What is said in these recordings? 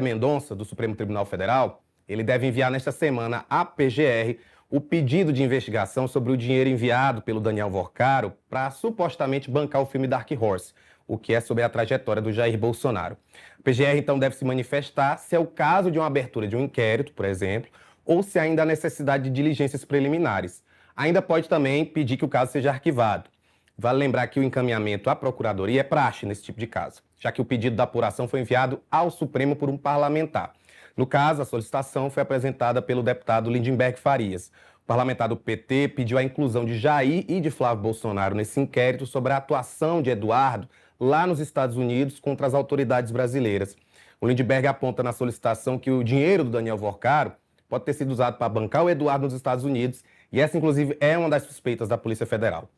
Mendonça, do Supremo Tribunal Federal, ele deve enviar nesta semana à PGR o pedido de investigação sobre o dinheiro enviado pelo Daniel Vorcaro para supostamente bancar o filme Dark Horse, o que é sobre a trajetória do Jair Bolsonaro. A PGR, então, deve se manifestar se é o caso de uma abertura de um inquérito, por exemplo, ou se ainda há necessidade de diligências preliminares. Ainda pode também pedir que o caso seja arquivado. Vale lembrar que o encaminhamento à Procuradoria é praxe nesse tipo de caso, já que o pedido da apuração foi enviado ao Supremo por um parlamentar. No caso, a solicitação foi apresentada pelo deputado Lindenberg Farias. O parlamentar do PT pediu a inclusão de Jair e de Flávio Bolsonaro nesse inquérito sobre a atuação de Eduardo lá nos Estados Unidos contra as autoridades brasileiras. O Lindenberg aponta na solicitação que o dinheiro do Daniel Vorcaro pode ter sido usado para bancar o Eduardo nos Estados Unidos, e essa, inclusive, é uma das suspeitas da Polícia Federal.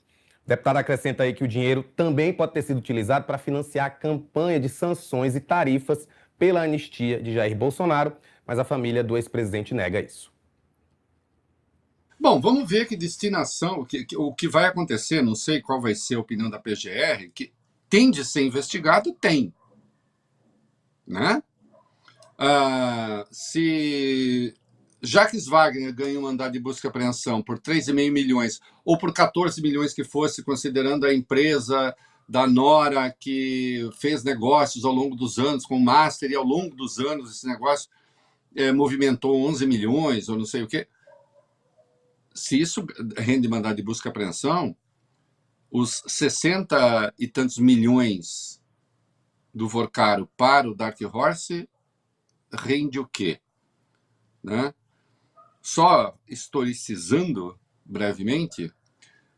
O deputado acrescenta aí que o dinheiro também pode ter sido utilizado para financiar a campanha de sanções e tarifas pela anistia de Jair Bolsonaro, mas a família do ex-presidente nega isso. Bom, vamos ver que destinação, o que vai acontecer, não sei qual vai ser a opinião da PGR, que tem de ser investigado, tem. Né? Se Jacques Wagner ganha um mandado de busca e apreensão por 3,5 milhões, ou por 14 milhões que fosse, considerando a empresa da Nora, que fez negócios ao longo dos anos com o Master, e ao longo dos anos esse negócio movimentou 11 milhões, ou não sei o quê. Se isso rende mandado de busca e apreensão, os 60 e tantos milhões do Vorcaro para o Dark Horse rende o quê? Né? Só historicizando brevemente,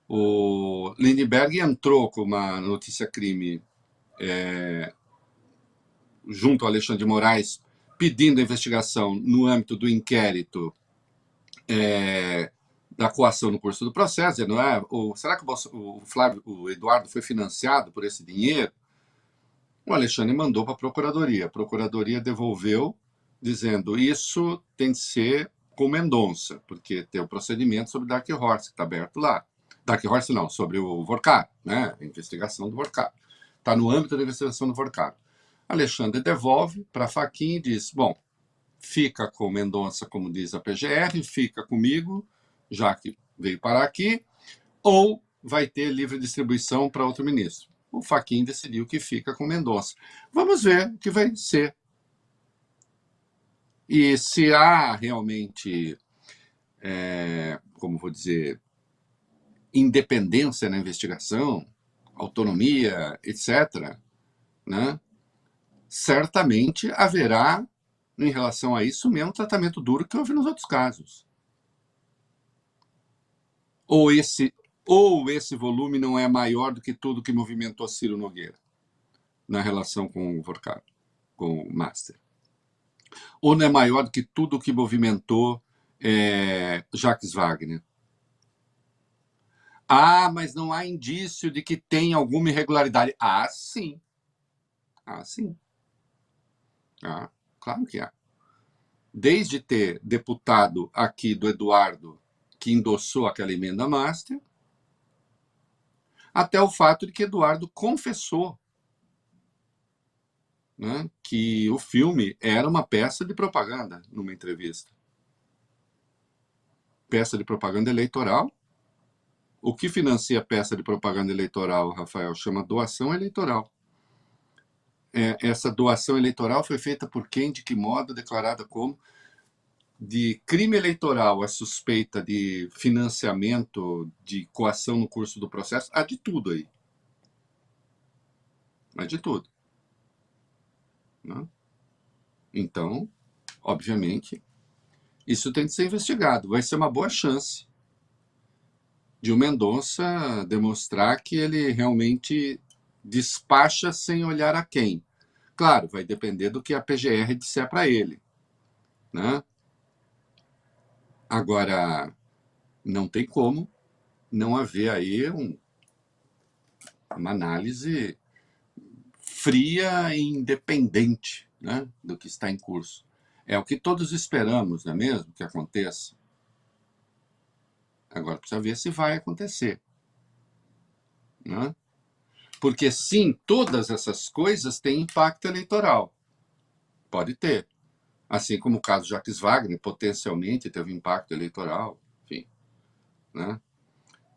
o Lindenberg entrou com uma notícia-crime junto ao Alexandre de Moraes, pedindo a investigação no âmbito do inquérito da coação no curso do processo, não é? Será que o Eduardo foi financiado por esse dinheiro? O Alexandre mandou para a Procuradoria devolveu, dizendo isso tem de ser com Mendonça, porque tem o procedimento sobre Dark Horse, que está aberto lá. Dark Horse não, sobre o Vorcaro, né? A investigação do Vorcaro. Está no âmbito da investigação do Vorcaro. Alexandre devolve para a Fachin e diz, bom, fica com Mendonça, como diz a PGR, fica comigo, já que veio parar aqui, ou vai ter livre distribuição para outro ministro. O Fachin decidiu que fica com Mendonça. Vamos ver o que vai ser. E se há realmente, como vou dizer, independência na investigação, autonomia, etc., né, certamente haverá, em relação a isso, o mesmo tratamento duro que houve nos outros casos. Ou esse volume não é maior do que tudo que movimentou Ciro Nogueira na relação com o Vorcaro, com o Master. Ou não é maior do que tudo que movimentou Jacques Wagner. Mas não há indício de que tem alguma irregularidade. Sim. Sim. Claro que há. Desde ter deputado aqui do Eduardo que endossou aquela emenda Master, até o fato de que Eduardo confessou, né, que o filme era uma peça de propaganda numa entrevista. Peça de propaganda eleitoral. O que financia peça de propaganda eleitoral, Rafael, chama doação eleitoral. Essa doação eleitoral foi feita por quem, de que modo, declarada como de crime eleitoral, a suspeita de financiamento, de coação no curso do processo, há de tudo aí. Há de tudo. Né? Então, obviamente, isso tem de ser investigado. Vai ser uma boa chance de o Mendonça demonstrar que ele realmente despacha sem olhar a quem. Claro, vai depender do que a PGR disser para ele. Né? Agora, não tem como não haver aí uma análise fria e independente, né, do que está em curso. É o que todos esperamos, não é mesmo, que aconteça. Agora precisa ver se vai acontecer. Né? Porque, sim, todas essas coisas têm impacto eleitoral. Pode ter. Assim como o caso Jacques Wagner, potencialmente teve impacto eleitoral, enfim, né?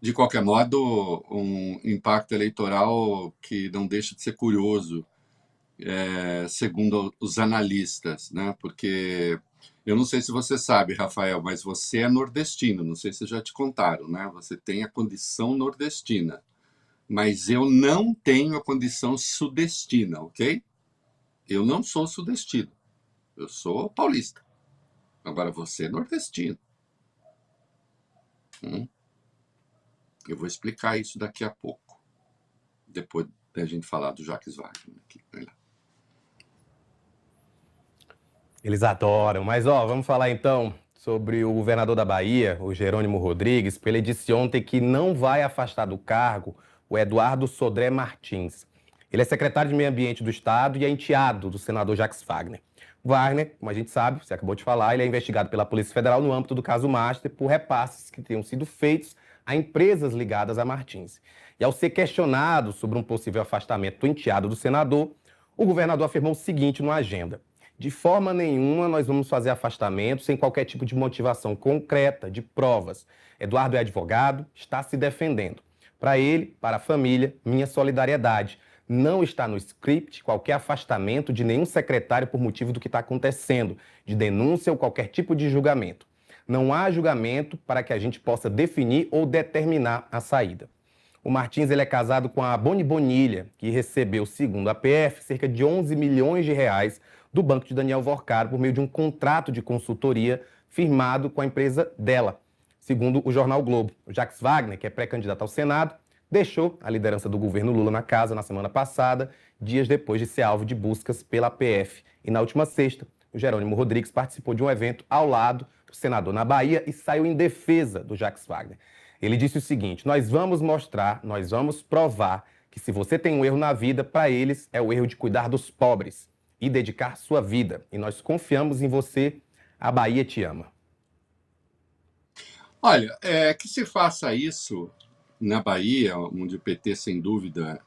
De qualquer modo, um impacto eleitoral que não deixa de ser curioso, segundo os analistas, né? Porque eu não sei se você sabe, Rafael, mas você é nordestino, não sei se já te contaram, né? Você tem a condição nordestina, mas eu não tenho a condição sudestina, ok? Eu não sou sudestino, eu sou paulista. Agora você é nordestino. Eu vou explicar isso daqui a pouco, depois da gente falar do Jacques Wagner aqui. Eles adoram. Mas, ó, vamos falar então sobre o governador da Bahia, o Jerônimo Rodrigues, porque ele disse ontem que não vai afastar do cargo o Eduardo Sodré Martins. Ele é secretário de Meio Ambiente do Estado e é enteado do senador Jacques Wagner. Wagner, como a gente sabe, você acabou de falar, ele é investigado pela Polícia Federal no âmbito do caso Master por repasses que tenham sido feitos a empresas ligadas a Martins. E ao ser questionado sobre um possível afastamento do enteado do senador, o governador afirmou o seguinte numa agenda: de forma nenhuma nós vamos fazer afastamento sem qualquer tipo de motivação concreta, de provas. Eduardo é advogado, está se defendendo. Para ele, para a família, minha solidariedade. Não está no script qualquer afastamento de nenhum secretário por motivo do que está acontecendo, de denúncia ou qualquer tipo de julgamento. Não há julgamento para que a gente possa definir ou determinar a saída. O Martins ele é casado com a Boni Bonilha, que recebeu, segundo a PF, cerca de 11 milhões de reais do banco de Daniel Vorcaro por meio de um contrato de consultoria firmado com a empresa dela. Segundo o jornal Globo, o Jacques Wagner, que é pré-candidato ao Senado, deixou a liderança do governo Lula na casa na semana passada, dias depois de ser alvo de buscas pela PF. E na última sexta, o Jerônimo Rodrigues participou de um evento ao lado do senador na Bahia e saiu em defesa do Jacques Wagner. Ele disse o seguinte: nós vamos mostrar, nós vamos provar que se você tem um erro na vida, para eles é o erro de cuidar dos pobres e dedicar sua vida. E nós confiamos em você, a Bahia te ama. Olha, que se faça isso na Bahia, onde o PT, sem dúvida,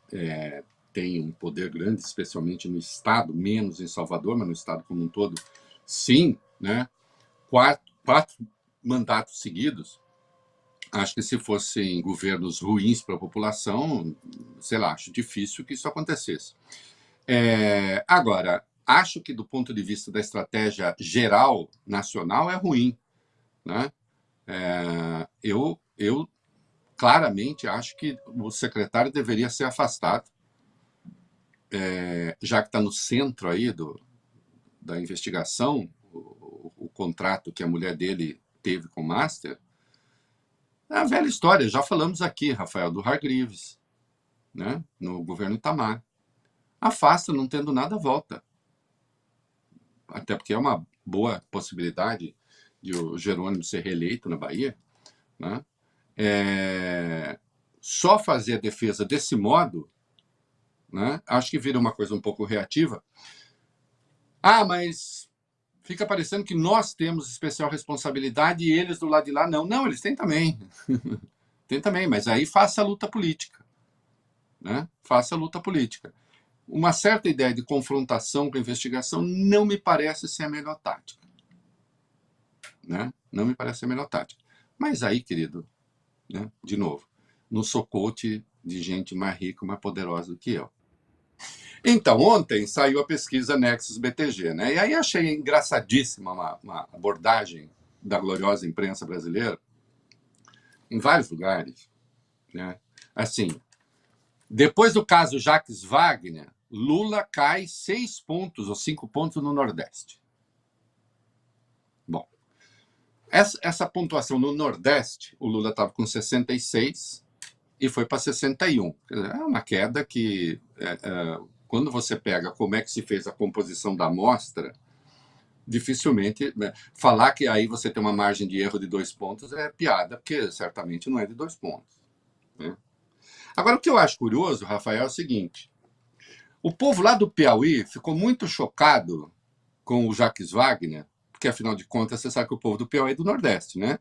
tem um poder grande, especialmente no Estado, menos em Salvador, mas no Estado como um todo, sim, né? Quatro mandatos seguidos. Acho que se fossem governos ruins para a população, sei lá, acho difícil que isso acontecesse. Agora, acho que do ponto de vista da estratégia geral, nacional, é ruim, né? Eu claramente acho que o secretário deveria ser afastado, já que está no centro aí da investigação, o contrato que a mulher dele teve com o Master. É a velha história, já falamos aqui, Rafael, do Hargreaves, né? No governo Itamar. Afasta, não tendo nada, volta. Até porque é uma boa possibilidade de o Jerônimo ser reeleito na Bahia, né? Só fazer a defesa desse modo, né? Acho que vira uma coisa um pouco reativa. Mas fica parecendo que nós temos especial responsabilidade e eles do lado de lá não. Não, eles têm também. Tem também, mas aí faça a luta política, né? Faça a luta política. Uma certa ideia de confrontação com a investigação não me parece ser a melhor tática, né? Não me parece ser a melhor tática. Mas aí, querido, né? De novo, não sou coach de gente mais rica, mais poderosa do que eu. Então, ontem saiu a pesquisa Nexus BTG, né? E aí achei engraçadíssima uma abordagem da gloriosa imprensa brasileira em vários lugares, né? Assim, depois do caso Jacques Wagner, Lula cai 6 pontos ou 5 pontos no Nordeste. Bom, essa pontuação no Nordeste, o Lula estava com 66 e foi para 61. Quer dizer, é uma queda que, quando você pega como é que se fez a composição da amostra, dificilmente, né? Falar que aí você tem uma margem de erro de 2 pontos é piada, porque certamente não é de 2 pontos, né? Agora, o que eu acho curioso, Rafael, é o seguinte: o povo lá do Piauí ficou muito chocado com o Jacques Wagner, porque, afinal de contas, você sabe que o povo do Piauí é do Nordeste, né?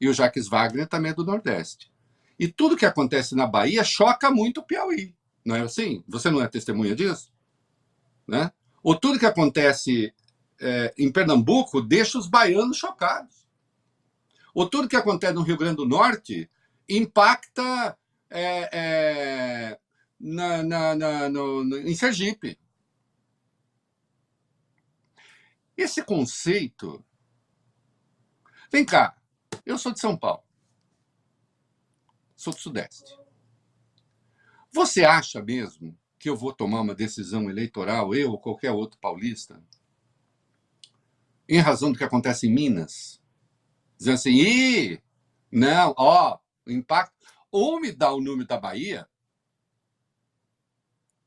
E o Jacques Wagner também é do Nordeste. E tudo que acontece na Bahia choca muito o Piauí, não é assim? Você não é testemunha disso? Né? Ou tudo que acontece em Pernambuco deixa os baianos chocados. Ou tudo que acontece no Rio Grande do Norte impacta em Sergipe. Esse conceito... Vem cá, eu sou de São Paulo, sou do Sudeste. Você acha mesmo que eu vou tomar uma decisão eleitoral, eu ou qualquer outro paulista, em razão do que acontece em Minas? Dizendo assim, não, o impacto... Ou me dá o número da Bahia,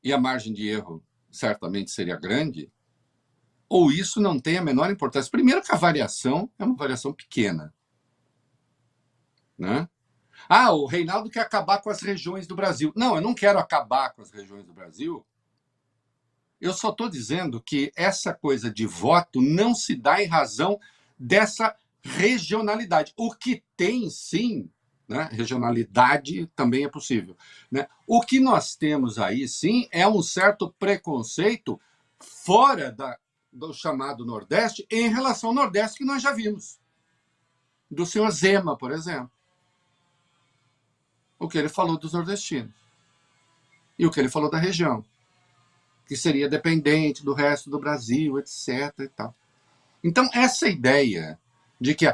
e a margem de erro certamente seria grande, ou isso não tem a menor importância. Primeiro que a variação é uma variação pequena. Né? O Reinaldo quer acabar com as regiões do Brasil. Não, eu não quero acabar com as regiões do Brasil. Eu só estou dizendo que essa coisa de voto não se dá em razão dessa regionalidade. O que tem, sim, né? Regionalidade também é possível. Né? O que nós temos aí, sim, é um certo preconceito fora do chamado Nordeste em relação ao Nordeste que nós já vimos. Do senhor Zema, por exemplo. O que ele falou dos nordestinos. E o que ele falou da região. Que seria dependente do resto do Brasil, etc. E tal. Então, essa ideia de que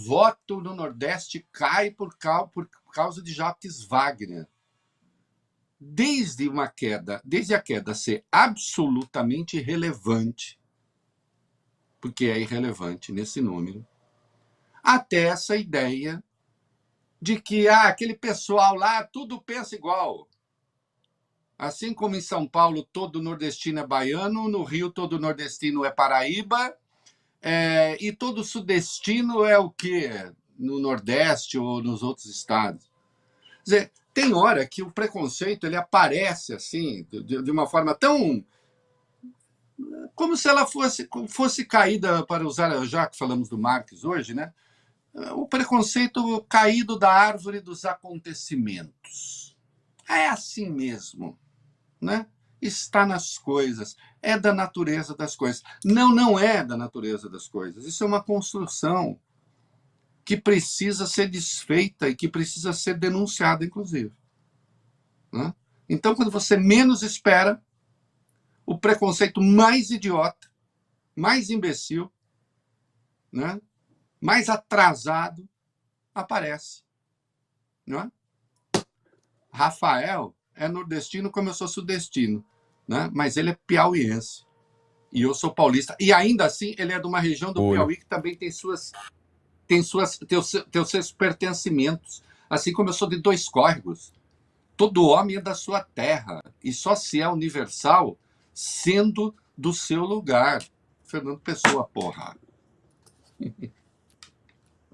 voto no Nordeste cai por causa de Jacques Wagner. Desde a queda ser absolutamente irrelevante, porque é irrelevante nesse número, até essa ideia de que aquele pessoal lá tudo pensa igual. Assim como em São Paulo todo nordestino é baiano, no Rio todo nordestino é paraíba, e todo sudestino é o quê? No Nordeste ou nos outros estados. Quer dizer, tem hora que o preconceito ele aparece assim, de uma forma tão... como se ela fosse caída, para usar, já que falamos do Marx hoje, né? O preconceito caído da árvore dos acontecimentos. É assim mesmo, né? Está nas coisas, é da natureza das coisas. Não é da natureza das coisas. Isso é uma construção que precisa ser desfeita e que precisa ser denunciada, inclusive. Né? Então, quando você menos espera, o preconceito mais idiota, mais imbecil, né? Mais atrasado, aparece. Né? Rafael é nordestino como eu sou sudestino, né? Mas ele é piauiense. E eu sou paulista. E ainda assim, ele é de uma região do Piauí que também tem seus pertencimentos. Assim como eu sou de Dois Córregos. Todo homem é da sua terra. E só se é universal sendo do seu lugar. Fernando Pessoa, porra.